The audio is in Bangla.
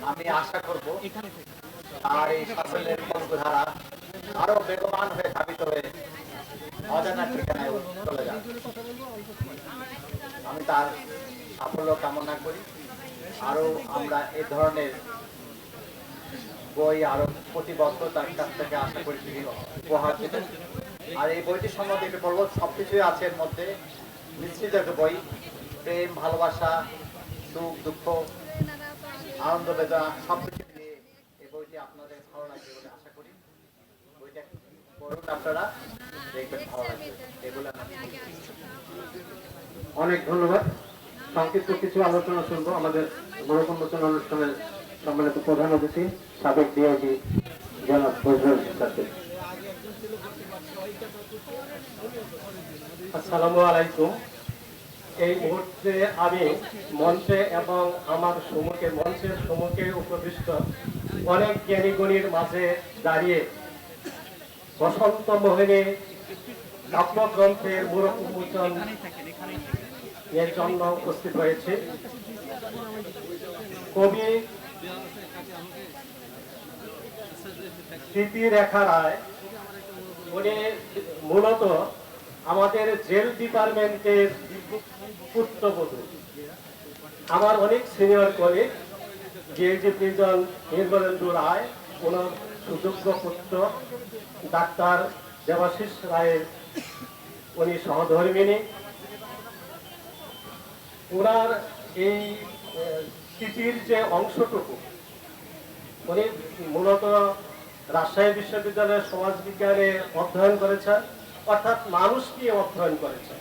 আমি আশা করব আর এই সাফল্যের পথধারা আরো বেগবান হয়ে ধাবিত হয়ে অজানা ঠিকানায় চলে যাবে। আমি তার সাফল্য কামনা করি। আরো আমরা এই ধরনের বই আরো প্রতি বছর তার কাছ থেকে আশা করি উপহার দেবেন। আর এই বইটি সম্বন্ধে একটু বলবো, সবকিছুই আছে এর মধ্যে, মিশ্রিত একটা বই, প্রেম, ভালোবাসা, সুখ, দুঃখ, আনন্দ, বেদনা সবকিছু নিয়ে এই বইটি আপনাদের ভালো লাগবে বলে আশা করি। বইটা পড়ুন, আপনারা দেখবেন ভালো লাগবে। এগুলো অনেক ধন্যবাদ। সংক্ষিপ্ত কিছু আলোচনা শুনবো আমাদের মনোকম্মোচন অনুষ্ঠানের সম্মানিত প্রধান অতিথি সাবেক ডিআইজি জনাব ফজলুল কাছে। আসসালামু আলাইকুম। এই মুহূর্তে আমি মঞ্চে এবং আমার মঞ্চের সম্মুখে উপবিষ্ট অনেক জ্ঞানীগুণীর মাঝে দাঁড়িয়ে বসন্ত মোহিনী কাব্যগ্রন্থের মূল উন্মোচন এর জন্য উপস্থিত হয়েছে। কবি স্মৃতিরেখা রায়, উনি মূলত আমাদের জেল ডিপার্টমেন্টের পুত্রবধূ। আমার অনেক senior colleague DIG prison Nirmalendu Roy, ওনার সুযোগ্য পুত্র ডাক্তার দেবাশিস রায়ের উনি সহধর্মিনী। ওনার এই স্মৃতির যে অংশটুকু, উনি মূলত রাজশাহী বিশ্ববিদ্যালয়ের সমাজবিজ্ঞানে অধ্যয়ন করেছেন, অর্থাৎ মানুষ নিয়ে অধ্যয়ন করেছেন।